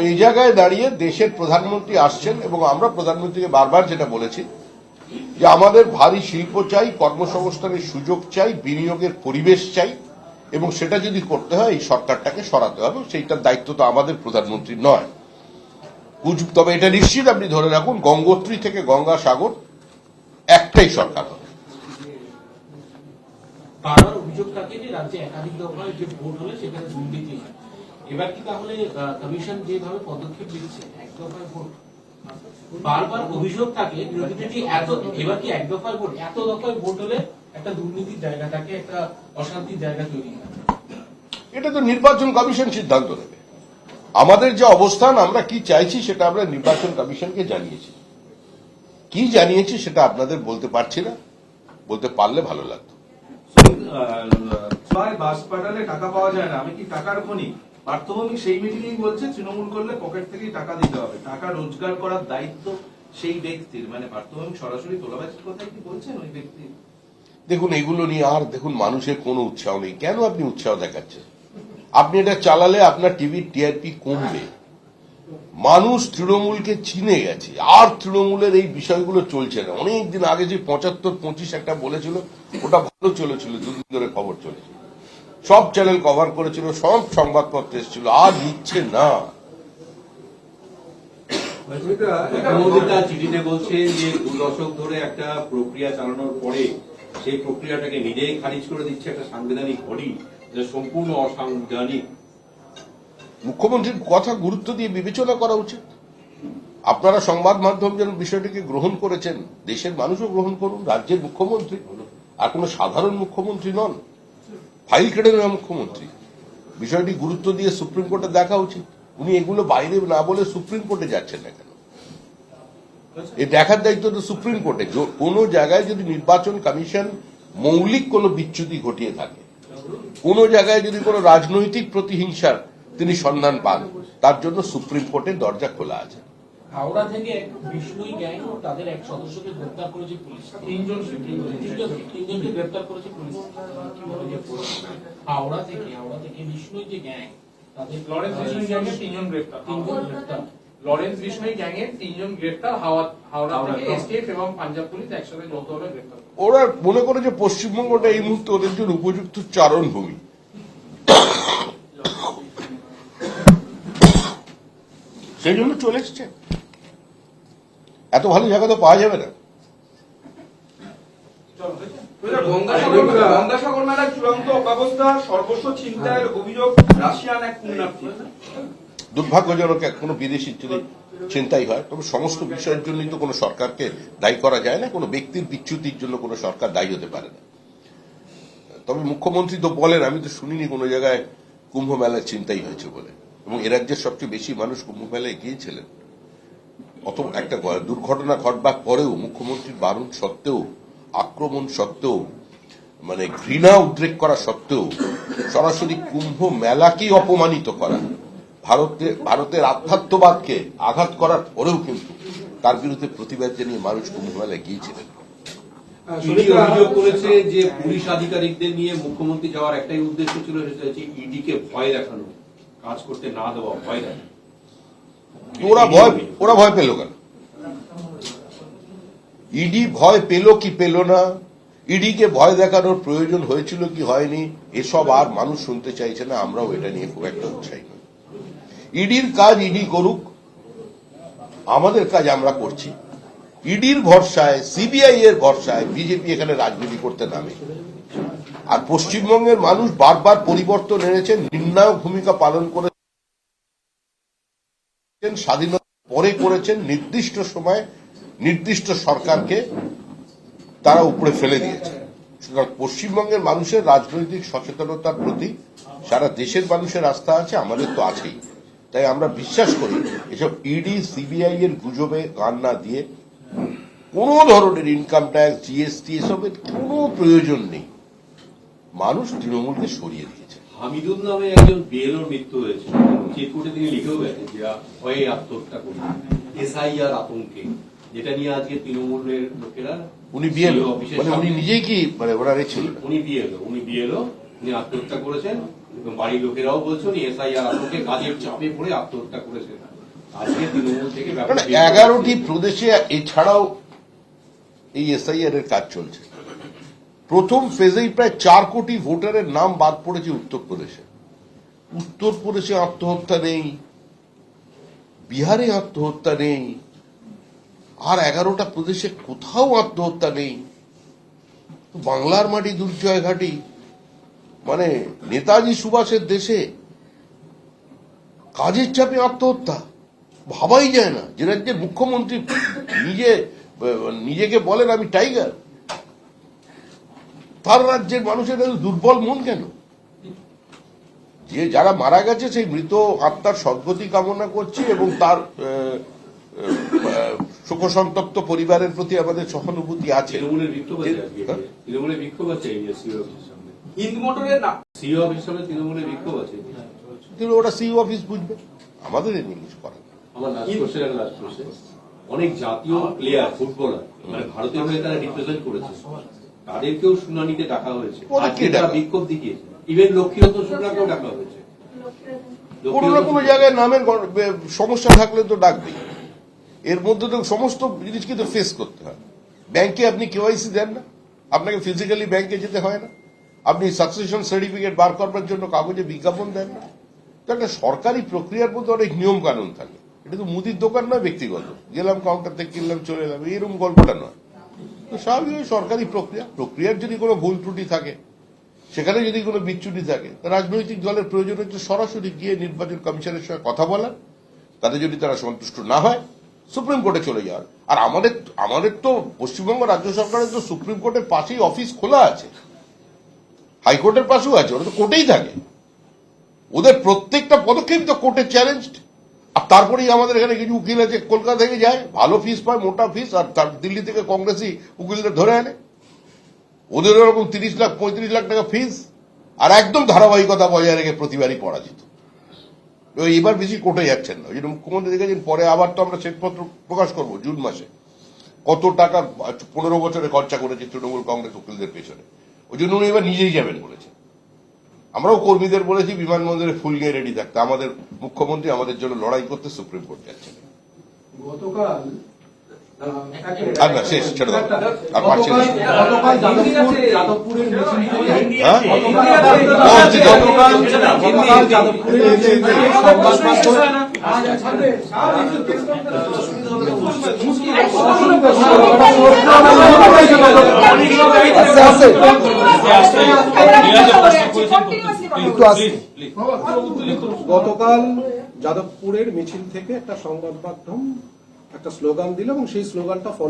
এই জায়গায় দাঁড়িয়ে দেশের প্রধানমন্ত্রী আসছেন এবং আমরা প্রধানমন্ত্রীকে বারবার যেটা বলেছি যে আমাদের ভারী শিল্প চাই, কর্মসংস্থানের সুযোগ চাই, বিনিয়োগের পরিবেশ চাই, এবং সেটা যদি করতে হয় এই সরকারটাকে সরাতে হবে। সেইটার দায়িত্ব তো আমাদের প্রধানমন্ত্রী নয়। তবে এটা নিশ্চিত আপনি ধরে রাখুন, গঙ্গোত্রী থেকে গঙ্গাসাগর একটাই সরকার হবে। বারবার অভিযোগ থাকে যে রাজ্যে একাধিক দফায় যে ভোট হলে সেখানে দুর্নীতি হয়। এবার কি তাহলে কমিশন যেভাবে পদক্ষেপ নিচ্ছে এক দফায় ভোট, বারবার অভিযোগ থাকে বিরোধীদের যে এবার কি এক দফায় ভোট, এত দফায় ভোট হলে একটা দুর্নীতির জায়গা থাকে, একটা অশান্তির জায়গা তৈরি হয়। এটা তো নির্বাচন কমিশন সিদ্ধান্ত নেবে। আমাদের যে অবস্থান, আমরা কি চাইছি সেটা আমরা নির্বাচন কমিশনকে জানিয়েছি। কি জানিয়েছি সেটা আপনাদের বলতে পারছি না, বলতে পারলে ভালো লাগতো। বাস পাঠালে টাকা পাওয়া যায় না, আমি কি টাকার খনি? পার্থভৌমিক সেই মিটিংই বলছে তৃণমূল করলে পকেট থেকেই টাকা দিতে হবে, টাকা রোজগার করার দায়িত্ব সেই ব্যক্তির। মানে পার্থভৌমিক সরাসরি তোলাবাজির কথা কি বলছেন ওই ব্যক্তি? দেখুন, এগুলো নিয়ে আর দেখুন মানুষের কোনো উৎসাহ নেই। কেন আপনি উৎসাহ দেখাচ্ছেন? আপনি এটা চালালে আপনার টিভির টিআরপি কমবে। মানুষ তৃণমূলকে চিনে গেছে, আর তৃণমূলের এই বিষয়গুলো চলছে না। অনেকদিন আগে যে 75-25 একটা বলেছিল, ওটা ভালো চলেছিল, দুদিন ধরে খবর চলেছিল, সব চ্যানেল কভার করেছিল, সব সংবাদপত্র এসেছিল, আর নিচ্ছে না। চিঠিতে বলছেন যে 2 দশক ধরে একটা প্রক্রিয়া চালানোর পরে সেই প্রক্রিয়াটাকে নিজেই খারিজ করে দিচ্ছে একটা সাংবিধানিক বডি, যা সম্পূর্ণ অসাংবিধানিক। মুখ্যমন্ত্রীর কথা গুরুত্ব দিয়ে বিবেচনা করা উচিত। আপনারা সংবাদ মাধ্যম যেন বিষয়টিকে গ্রহণ করেছেন, দেশের মানুষও গ্রহণ করুন। রাজ্যের মুখ্যমন্ত্রী আর কোন সাধারণ মুখ্যমন্ত্রী নন, ফাইল কেটে নেওয়া মুখ্যমন্ত্রী। বিষয়টি গুরুত্ব দিয়ে সুপ্রিম কোর্টে দেখা উচিত। উনি এগুলো বাইরে না বলে সুপ্রিম কোর্টে যাচ্ছেন না কেন? এই দেখার দায়িত্ব তো সুপ্রিম কোর্টে। কোন জায়গায় যদি নির্বাচন কমিশন মৌলিক কোন বিচ্যুতি ঘটিয়ে থাকে, কোন জায়গায় যদি কোন রাজনৈতিক প্রতিহিংসার তিনি সন্ধান পান, তার জন্য সুপ্রিম কোর্টের দরজা খোলা আছে। হাওড়া থেকে বিষ্ণুই গ্যাং তাদের এক সদস্যকে গ্রেপ্তার করেছে পুলিশ, তিনজনকে গ্রেপ্তার করেছে পুলিশ। হাওড়া থেকে বিষ্ণুই যে গ্যাং, তাদের লরেন্স বিষ্ণুই গ্যাংয়ের 3 জন গ্রেপ্তার। লরেন্স বিষ্ণুই গ্যাংয়ের 3 জন গ্রেপ্তার হাওড়া থেকে এসটিএফ এবং পাঞ্জাব পুলিশ একসাথে যৌথভাবে গ্রেপ্তার। ওরা মনে করে যে পশ্চিমবঙ্গটা এই মুহূর্তে ওদের জন্য উপযুক্ত চারণভূমি। সেই জন্য চলে এসছে। এত ভালো জায়গা তো পাওয়া যাবে না। গঙ্গাসাগর মেলার চূড়ান্ত অব্যবস্থা, সর্বস্ব ছিনতাইয়ের অভিযোগ রাশিয়ান এক পুণ্যার্থী। দুর্ভাগ্যজনক কোনো বিদেশি যদি ছিনতাই হয়, তবে সমস্ত বিষয়ের জন্যই তো কোনো সরকারকে দায়ী করা যায় না। কোনো ব্যক্তির বিচ্যুতির জন্য কোনো সরকার দায়ী হতে পারে না। তবে মুখ্যমন্ত্রী তো বলেন, আমি তো শুনিনি কোনো জায়গায় কুম্ভ মেলায় ছিনতাই হয়েছে বলে। এবং এ রাজ্যের সবচেয়ে বেশি মানুষ কুম্ভ মেলায় গিয়েছিলেন। অত একটা দুর্ঘটনা ঘটবার পরেও, মুখ্যমন্ত্রীর বারণ সত্ত্বেও, আক্রমণ সত্ত্বেও, মানে ঘৃণা উদ্রেক করা সত্ত্বেও, সরাসরি কুম্ভ মেলাকেই অপমানিত করা, ভারতের আধ্যাত্মবাদকে আঘাত করার পরেও কিন্তু তার বিরুদ্ধে প্রতিবাদ জানিয়ে মানুষ কুম্ভ মেলায় গিয়েছিলেন। অভিযোগ করেছে যে পুলিশ আধিকারিকদের নিয়ে মুখ্যমন্ত্রী যাওয়ার একটাই উদ্দেশ্য ছিল, সেটা হচ্ছে ইডিকে ভয় দেখানো, কাজ করতে না দেওয়া, ভয় দেখানো। ওরা ভয় পেল কেন? ইডি ভয় পেল কি পেল না, ইডিকে ভয় দেখানোর প্রয়োজন হয়েছিল কি হয়নি, এসব আর মানুষ শুনতে চাইছে না। আমরাও এটা নিয়ে খুব একটা উৎসাহী নই। ইডির কাজ ইডি করুক, আমাদের কাজ আমরা করছি। ইডির ভরসায়, সিবিআই এর ভরসায় বিজেপি এখানে রাজনীতি করতে নামে। আর পশ্চিমবঙ্গের মানুষ বারবার পরিবর্তন এনেছেন, নির্ণায়ক ভূমিকা পালন করেছেন, স্বাধীনতা পরে করেছেন। নির্দিষ্ট সময় নির্দিষ্ট সরকারকে তারা উপরে ফেলে দিয়েছে। সুতরাং পশ্চিমবঙ্গের মানুষের রাজনৈতিক সচেতনতার প্রতি সারা দেশের মানুষের আস্থা আছে, আমাদের তো আছেই। তাই আমরা বিশ্বাস করি এসব ইডি সিবিআই এর গুজবে কান না দিয়ে কোন ধরনের ইনকাম ট্যাক্স, জিএসটি এসবের কোনো প্রয়োজন নেই। মানুষ তৃণমূলকে সরিয়ে দিয়েছে। হামিদুল নামে একজন বিএলওর মৃত্যু হয়েছে, চিরকুটে তিনি লিখেও গেছেন যে ভয়ে আত্মহত্যা করি, এসআইআর আতঙ্কে, যেটা নিয়ে আজকে তৃণমূলের লোকেরা। উনি বিএলও, মানে উনি নিজেই কি মানে ওরা ছিল? উনি বিএলও, উনি আত্মহত্যা করেছেন। এবং বাড়ির লোকেরাও বলছেন এসআইআর আতঙ্কে কাজের চাপে পড়ে আত্মহত্যা করেছে। আজকে তৃণমূল থেকে ব্যাপক মানে 11টি প্রদেশে এছাড়াও এই এসআইআর এর কাজ চলছে। প্রথম ফেজেই প্রায় 4 কোটি ভোটারের নাম বাদ পড়েছে উত্তরপ্রদেশে। উত্তরপ্রদেশে আত্মহত্যা নেই, বিহারে আত্মহত্যা নেই, আর 11টা প্রদেশে কোথাও আত্মহত্যা নেই। বাংলার মাটি দুর্জয় ঘাটি, মানে নেতাজি সুভাষের দেশে কাজের চাপে আত্মহত্যা ভাবাই যায় না। যে রাজ্যের মুখ্যমন্ত্রী নিজেকে বলেন আমি টাইগার, তার রাজ্যের মানুষের এত দুর্বল মন কেন? যে যারা মারা গেছে সেই মৃত আত্মার সদ্গতি কামনা করছি এবং তার শোকসন্তপ্ত পরিবারের প্রতি আমাদের সহানুভূতি আছে। তৃণমূলের বিক্ষোভ আছে আজকে, তৃণমূলের বিক্ষোভ আছে এই সিও অফিসের সামনে, হিন্দ মোটরের না সিও অফিসের সামনে তৃণমূলের বিক্ষোভ আছে। কিন্তু ওটা সিইও অফিস বুঝবে, আমাদের এ নিয়ে কিছু করার নেই। আমার লাস্ট কোশ্চেন, অনেক জাতীয় প্লেয়ার ফুটবলার মানে ভারতীয় হয়ে তারা রিপ্রেজেন্ট করেছে, তাদেরকেও শুনানিতে ডাকা হয়েছে, ওদেরকে আজকে তারা ডাকা। বিক্ষোভ দেখিয়েছে। ইভেন লক্ষ্মীরত্ন শুক্লাকেও ডাকা হয়েছে। কোনো না কোনো জায়গায় নামের সমস্যা থাকলে তো ডাকবেই। এর মধ্যে তো সমস্ত জিনিসকে তো ফেস করতে হয়। ব্যাংকে আপনি কেওয়াইসি দেন না, আপনাকে ফিজিক্যালি ব্যাংকে যেতে হয় না, আপনি সাকসেশন সার্টিফিকেট বার করবার জন্য কাগজে বিজ্ঞাপন দেন না। তো একটা সরকারি প্রক্রিয়ার মধ্যে অনেক নিয়ম কানুন থাকে। এটা তো মুদির দোকান নয় ব্যক্তিগত, গেলাম কাউন্টার থেকে কিনলাম চলে এলাম, এরকম গল্পটা নয়। তো স্বাভাবিক সরকারি প্রক্রিয়ার যদি কোনো ভুল ত্রুটি থাকে, সেখানে যদি কোনো বিচ্যুতি থাকে, রাজনৈতিক দলের প্রয়োজন হচ্ছে সরাসরি গিয়ে নির্বাচন কমিশনের সঙ্গে কথা বলার, তাতে যদি তারা সন্তুষ্ট না হয় সুপ্রিম কোর্টে চলে যাওয়ার। আর আমাদের তো পশ্চিমবঙ্গ রাজ্য সরকারের তো সুপ্রিম কোর্টের পাশেই অফিস খোলা আছে, হাইকোর্টের পাশেও আছে, ওরা তো কোর্টেই থাকে। ওদের প্রত্যেকটা পদক্ষেপ তো কোর্টে চ্যালেঞ্জড। আর তারপরেই আমাদের এখানে কিছু উকিল আছে কলকাতা থেকে যায়, ভালো ফিস পায়, মোটা ফিস, আর তার দিল্লি থেকে কংগ্রেসি উকিলদের ধরে আনে। ওদের ওরকম 30 লাখ 35 লাখ টাকা ফিস, আর একদম ধারাবাহিকতা বজায় রেখে প্রতিবারই পরাজিত। এবার বেশি কোর্টে যাচ্ছেন না। ওই জন্য মুখ্যমন্ত্রী দেখেছেন, পরে আবার তো আমরা শ্বেতপত্র প্রকাশ করবো জুন মাসে, কত টাকা 15 বছরে খরচা করেছে তৃণমূল কংগ্রেস উকিলদের পেছনে। ওই জন্য উনি এবার নিজেই যাবেন বলেছেন। আমরাও কর্মীদের বলেছি বিমানবন্দরে ফুল নিয়ে রেডি থাকতে। আমাদের মুখ্যমন্ত্রী আমাদের জন্য লড়াই করতে সুপ্রিম কোর্ট যাচ্ছেন। গতকাল আর না, শেষ, ছেড়ে দাও, আর পারছি না। গতকাল যাদবপুরের মিছিল থেকে হ্যাঁ? গতকাল যাদবপুরের মিছিল থেকে সংবাদ গতকাল যাদবপুরের মিছিল থেকে একটা সংবাদ মাধ্যম একটা স্লোগান দিল এবং সেই স্লোগানটা